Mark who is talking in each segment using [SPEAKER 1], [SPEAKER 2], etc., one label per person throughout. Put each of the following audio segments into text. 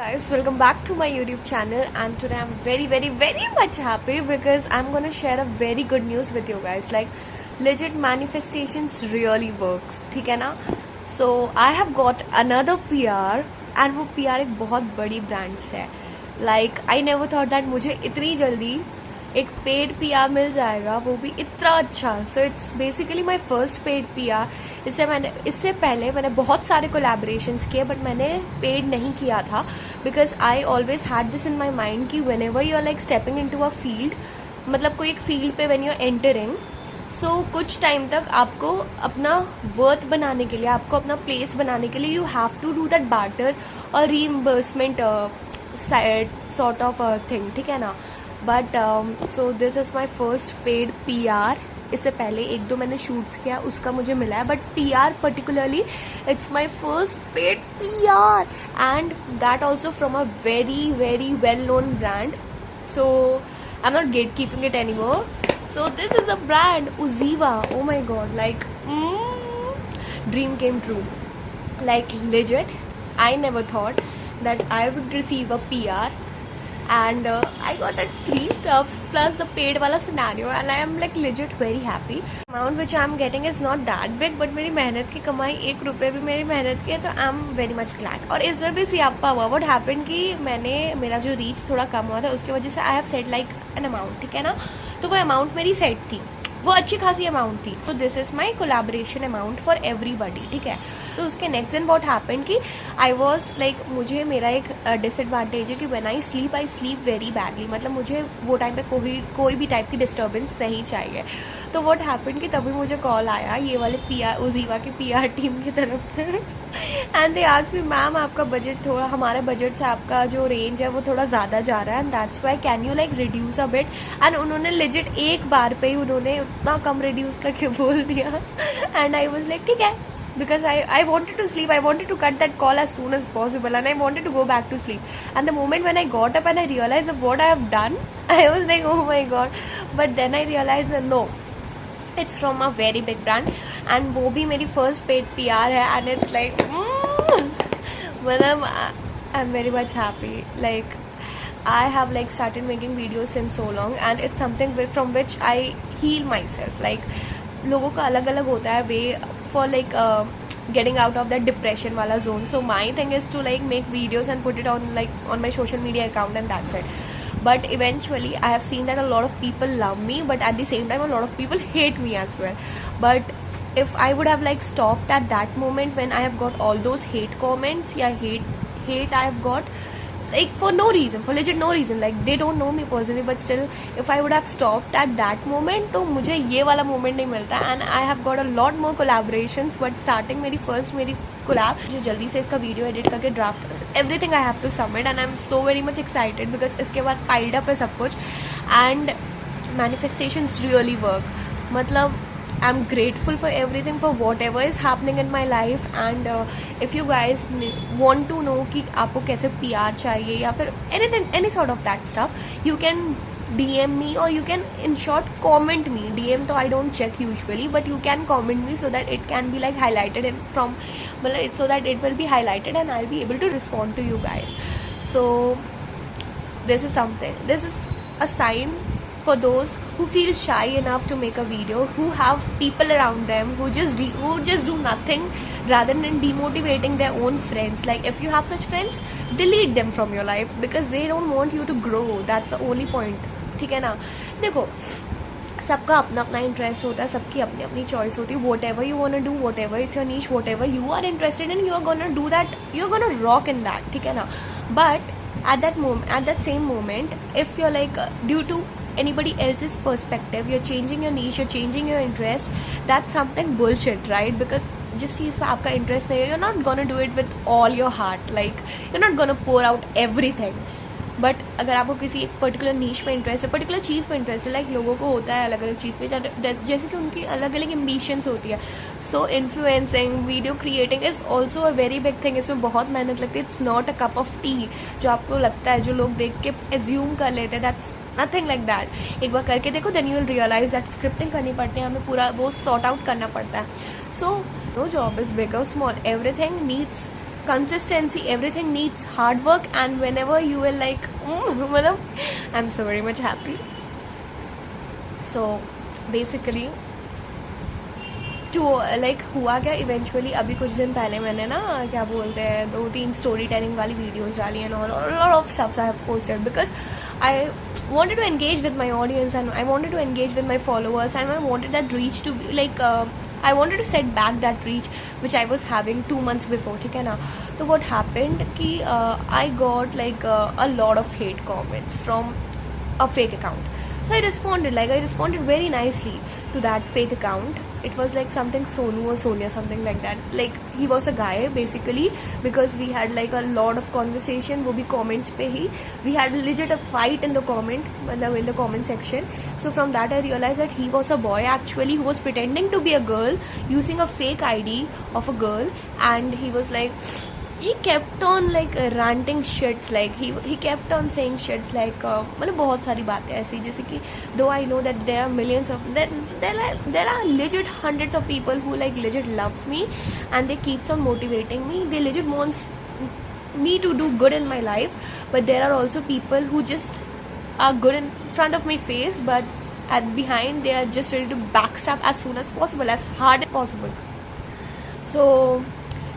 [SPEAKER 1] Guys, welcome back to my YouTube channel, and today I'm very much happy because I'm gonna share a very good news with you guys. Like, legit manifestations really works, ठीक है ना? So I have got another PR, and वो PR एक बहुत बड़ी brand से है. Like I never thought that मुझे इतनी जल्दी एक पेड PR मिल जाएगा, वो भी इतना अच्छा. So it's basically my first paid PR. इससे पहले मैंने बहुत सारे कोलैबोरेशंस किए, बट मैंने पेड नहीं किया था because I always had this in my mind कि whenever you are like stepping into a field, मतलब कोई एक फील्ड पे when you are entering, so कुछ टाइम तक आपको अपना वर्थ बनाने के लिए, आपको अपना प्लेस बनाने के लिए you have to do that barter और रीइम्बर्समेंट सॉर्ट ऑफ थिंग, ठीक है ना? But so this is my first paid PR. इससे पहले एक दो मैंने शूट्स किया, उसका मुझे मिला है, but PR particularly it's my first paid PR, and that also from a very well known brand. So I am not gate keeping it any more. So this is the brand Uziva. Oh my god, like dream came true. Like legit, I never thought that I would receive a PR, and I got that free stuff plus the paid wala scenario, and I am like legit very happy. Amount which I am getting is not that big, but मेरी मेहनत की कमाई 1 रुपये भी मेरी मेहनत की है, तो I am very much glad. और इस वजह से आपका हुआ what happened कि मेरा जो रीच थोड़ा कम हुआ था, उसकी वजह से I have set like an amount, ठीक है ना? तो वो अमाउंट मेरी सेट थी, वो अच्छी खासी अमाउंट थी. तो this is my collaboration amount for everybody, ठीक है? तो उसके नेक्स्ट दिन व्हाट हैपेंड कि आई वॉज लाइक, मुझे मेरा एक डिसएडवांटेज है कि when I sleep very badly. मतलब मुझे वो टाइम पे कोई भी टाइप की डिस्टर्बेंस नहीं चाहिए. तो व्हाट हैपेंड कि तभी मुझे कॉल आया ये वाले PR उजीवा की PR टीम की तरफ से, and they asked me, ma'am आपका बजट थोड़ा, हमारे बजट से आपका जो रेंज है वो थोड़ा ज़्यादा जा रहा है, and that's why can you like reduce a bit. And उन्होंने लेजिट एक बार पे ही उन्होंने उतना कम रिड्यूस करके बोल दिया, एंड आई वॉज लाइक ठीक है, because I wanted to sleep. I wanted to cut that call as soon as possible, and I wanted to go back to sleep. And the moment when I got up and I realized of what I have done, I was like, oh my god. But then I realized that no, it's from a very big brand, and वो भी मेरी first paid PR है, and it's like मतलब I'm very much happy. Like I have like started making videos since so long, and it's something from which I heal myself. Like लोगों का अलग अलग होता है way for like getting out of that depression wala zone. So my thing is to like make videos and put it on like on my social media account, and that's it. But eventually I have seen that a lot of people love me, but at the same time a lot of people hate me as well. But if I would have like stopped at that moment when I have got all those hate comments, hate I have got like for no reason, for legit no reason, like they don't know me personally, but still if I would have stopped at that moment, तो मुझे ये वाला moment नहीं मिलता. And I have got a lot more collaborations, but starting मेरी collab, मुझे जल्दी से इसका वीडियो एडिट करके draft everything I have to submit, and I'm so very much excited because इसके बाद piled up है सब कुछ, and manifestations really work. मतलब I'm grateful for everything, for whatever is happening in my life, and if you guys want to know कि आपको कैसे PR चाहिए या फिर anything, any sort of that stuff, you can DM me, or you can in short comment me. DM तो I don't check usually, but you can comment me so that it can be like highlighted in from, so that it will be highlighted and I'll be able to respond to you guys. So this is something, this is a sign for those who feel shy enough to make a video, who have people around them who just do nothing rather than demotivating their own friends. Like if you have such friends, delete them from your life because they don't want you to grow. That's the only point, ठीक है ना? देखो, सबका अपना अपना interest होता है, सबकी अपनी अपनी चॉइस होती है. Whatever you want to do, whatever is your niche, whatever you are interested in, you are gonna do that, you are gonna rock in that, ठीक है ना? But at that same moment, if you're like due to anybody else's perspective, you're changing your niche, you're changing your interest, that's something bullshit, right? Because जिस चीज़ पे आपका interest नहीं है, you're not gonna do it with all your heart, like you're not gonna pour out everything. But अगर आपको किसी एक particular नीश पे इंटरेस्ट है, पर्टिकुलर चीज़ पे इंटरेस्ट है, लाइक लोगों को होता है अलग अलग चीज़ पे, जैसे कि उनकी अलग अलग एम्बिशंस होती है. So influencing, video creating is also a very big thing. इसमें बहुत मेहनत लगती है. It's not a cup of tea जो आपको लगता है, जो लोग देख के एज्यूम कर लेते हैं. That's nothing like that. एक बार करके देखो, then you will realize that scripting करनी पड़ती है, हमें पूरा वो सॉर्ट आउट करना पड़ता है. So no job is big or small, everything needs consistency, everything needs hard work, and whenever you will like I'm so very much happy. So basically to like हुआ क्या इवेंचुअली, अभी कुछ दिन पहले मैंने ना क्या बोलते हैं 2-3 स्टोरी टेलिंग वाली वीडियोज डाली and all lot of stuffs I have posted because I wanted to engage with my audience and I wanted to engage with my followers and I wanted that reach to be like I wanted to set back that reach which I was having 2 months before, ठीक है ना. तो what happened कि I got like a lot of hate comments from a fake account. So I responded very nicely to that fake account. It was like something Sonu or Sonia, something like that. Like he was a guy basically, because we had like a lot of conversation. वो भी comments पे ही we had legit a fight in the comment section. So from that I realized that he was a boy actually who was pretending to be a girl using a fake ID of a girl, and he was like he kept on like ranting shits, like he kept on saying shits like मतलब बहुत सारी बातें ऐसी जैसे कि though I know that there are millions of there are legit hundreds of people who like legit loves me and they keeps on motivating me, they legit wants me to do good in my life, but there are also people who just are good in front of my face but at behind they are just ready to backstab as soon as possible, as hard as possible. So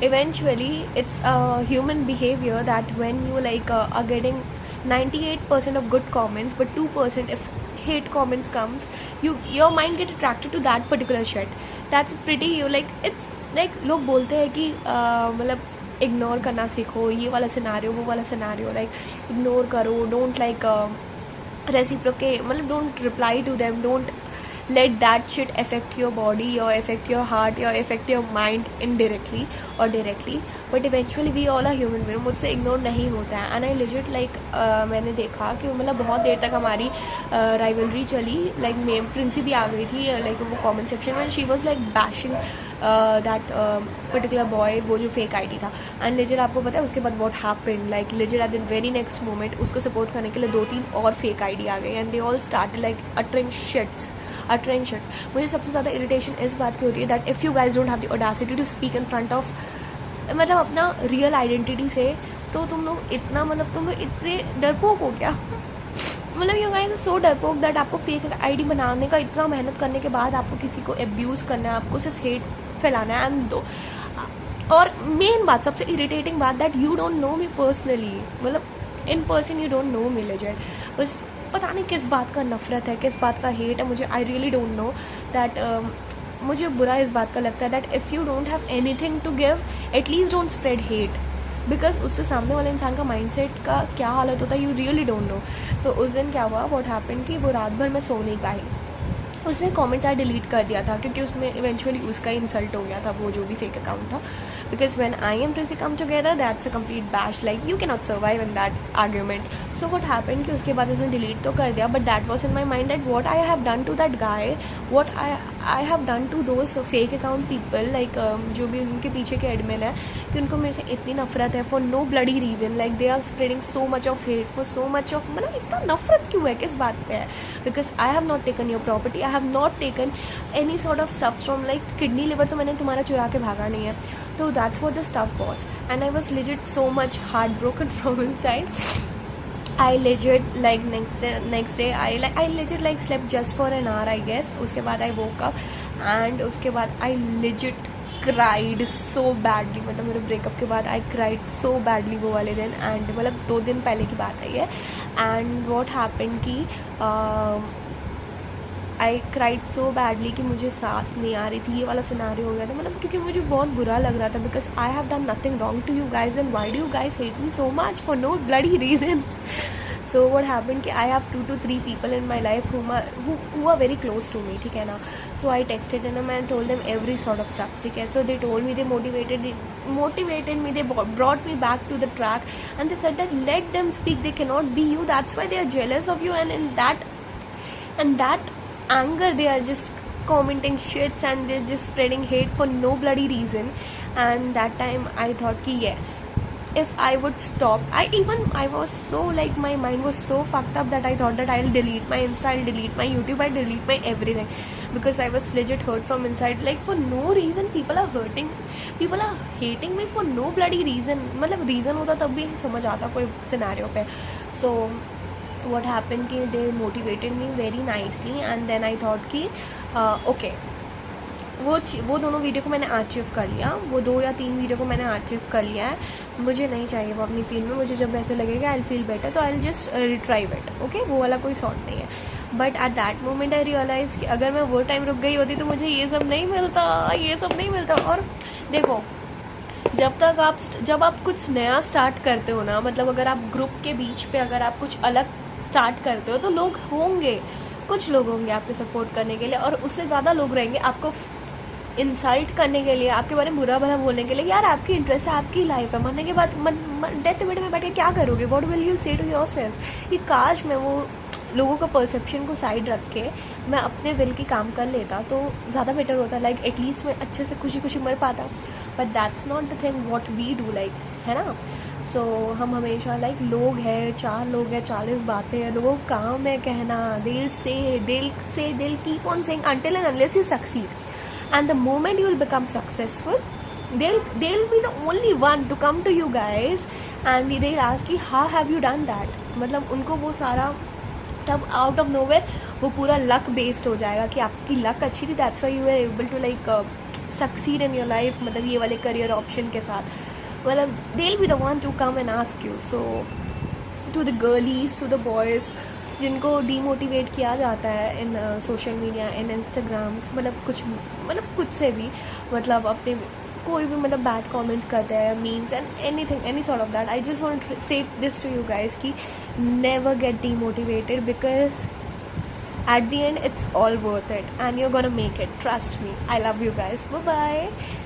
[SPEAKER 1] eventually it's a human behavior that when you like are getting 98% of good comments but 2% if hate comments comes, your mind get attracted to that particular shit. That's pretty like it's like लोग बोलते हैं कि मतलब ignore करना सीखो, ये वाला scenario वो वाला सिनारियो, लाइक इग्नोर करो, डोंट लाइक रेसिप्रोकेट, मतलब don't reply to them, don't let that shit affect your body or affect your heart or affect your mind indirectly or directly, but eventually we all are human being. मुझसे ignore नहीं होता है. And I legit like मैंने देखा कि मतलब बहुत देर तक हमारी राइवलरी चली, लाइक मेम प्रिंसी भी आ गई थी लाइक वो कमेंट सेक्शन में, she was like bashing that particular boy, वो जो फेक आईडी था. एंड लिजिट आपको पता है उसके बाद what happened, like legit at the very next moment उसको सपोर्ट करने के लिए 2-3 और फेक आईडी आ गई and they all started like uttering sheets. मुझे सबसे ज़्यादा इरिटेशन इस बात की होती है that if you guys don't have the audacity to speak in front of मतलब अपना रियल आइडेंटिटी से, तो तुम लोग इतना मतलब तुम लोग इतने डरपोक हो क्या मतलब यू गाइज सो डरपोक दैट आपको फेक आईडी बनाने का इतना मेहनत करने के बाद आपको किसी को एब्यूज़ करना है, आपको सिर्फ हेट फैलाना है. एंड और मेन बात, सबसे इरिटेटिंग बात, that you don't know me personally, मतलब in person you don't know me legend. बस पता नहीं किस बात का नफरत है, किस बात का हेट है, मुझे I really don't know that. मुझे बुरा इस बात का लगता है that if you don't have anything to give at least don't spread hate, because उससे सामने वाले इंसान का माइंडसेट का क्या हालत होता है यू रियली डोंट नो. तो उस दिन क्या हुआ, व्हाट हैपेंड कि वो रात भर में सो नहीं पाई, उसने कमेंट्स आई डिलीट कर दिया था क्योंकि उसमें इवेंचुअली उसका इंसल्ट हो गया था, वो जो भी फेक अकाउंट था. बिकॉज व्हेन आई एम प्रिंसी come together that's a complete bash, like you can not survive in that argument. So what happened कि उसके बाद उसने डिलीट तो कर दिया, but that was in my mind that what I have done to that guy, what I have done to those fake account people, like जो भी उनके पीछे के एडमिन है, कि उनको मेरे से इतनी नफरत है for no bloody reason, like they are spreading so much of hate for so much of, मतलब इतना नफरत क्यों है, किस बात पे है. Because I have not taken your property, I have not taken any sort of stuff from like kidney liver तो मैंने तुम्हारा चुरा के भागा नहीं है. तो that's what the stuff was and I was legit so much heart broken from inside. I legit like next day I legit like slept just for an hour I guess. उसके बाद I woke up and उसके बाद I legit cried so badly, मतलब मेरे breakup के बाद I cried so badly वो वाले दिन. एंड मतलब 2 दिन पहले की बात है ये. एंड what happened कि आई क्राइड सो बैडली कि मुझे सांस नहीं आ रही थी, ये वाला सिनारियो हो गया था, मतलब क्योंकि मुझे बहुत बुरा लग रहा था because I have done nothing wrong to you guys and why do you guys hate me so much for no bloody reason. So what happened कि I have 2 to 3 people in my life who are very close to me, ठीक है ना. So I texted them and told them every sort of stuff, ठीक है. सो दे told me, they motivated me, they brought me back to the track and they said that let them speak, they cannot be you, that's why they are jealous of you, and in that anger they are just commenting shits and they're just spreading hate for no bloody reason. And that time I thought ki yes, if I would stop, I was so like, my mind was so fucked up that I thought that I'll delete my Insta, I'll delete my YouTube, I'll delete my everything, because I was legit hurt from inside. Like for no reason people are hating me for no bloody reason. मतलब reason होता तब भी समझ आता कोई scenario पे. So what happened कि they motivated me very nicely, and then I thought कि okay, वो दोनों वीडियो को मैंने अचीव कर लिया, वो 2 या 3 वीडियो को मैंने अचीव कर लिया है. मुझे नहीं चाहिए वो अपनी फील्ड में. मुझे जब ऐसे लगेगा आई फील बेटर तो I just retrieve it. Okay, वो वाला कोई सॉर्ट नहीं है. But at that moment I realize कि अगर मैं वो टाइम रुक गई होती तो मुझे ये सब नहीं मिलता. और देखो, जब आप कुछ नया स्टार्ट करते हो ना, मतलब अगर आप ग्रुप के बीच पे अगर आप कुछ अलग स्टार्ट करते हो तो लोग होंगे, कुछ लोग होंगे आपके सपोर्ट करने के लिए, और उससे ज़्यादा लोग रहेंगे आपको इंसल्ट करने के लिए, आपके बारे में बुरा भला बोलने के लिए. यार आपकी इंटरेस्ट है, आपकी लाइफ है, मरने के बाद डेथ बेड में बैठ के क्या करोगे? व्हाट विल यू से टू योरसेल्फ? कि काश मैं वो लोगों का परसेप्शन को साइड रख के मैं अपने विल की काम कर लेता तो ज़्यादा बेटर होता. लाइक एटलीस्ट मैं अच्छे से खुशी खुशी मर पाता. But that's not the thing what we do, like, है ना. सो हम हमेशा लाइक लोग हैं, 4 लोग हैं, 40 बातें हैं, लोगों का काम है कहना. they'll keep on saying until and unless you succeed. And the moment you will become successful, they'll be the only one to come to you guys and they'll ask you how have you done that. मतलब उनको वो सारा तब out of nowhere वो पूरा luck based हो जाएगा कि आपकी लक अच्छी थी, that's why you are able to like succeed in your life. मतलब ये वाले करियर ऑप्शन के साथ, मतलब they'll be the one to come and ask you. So to the girlies, to the boys जिनको डीमोटिवेट किया जाता है इन सोशल मीडिया, इन इंस्टाग्राम, मतलब कुछ से भी, मतलब अपने कोई भी मतलब बैड कमेंट्स करते हैं, memes and anything, any sort of that. I just want to say this to you guys कि never get demotivated, because at the end it's all worth it and you're gonna make it, trust me. I love you guys. Bye bye.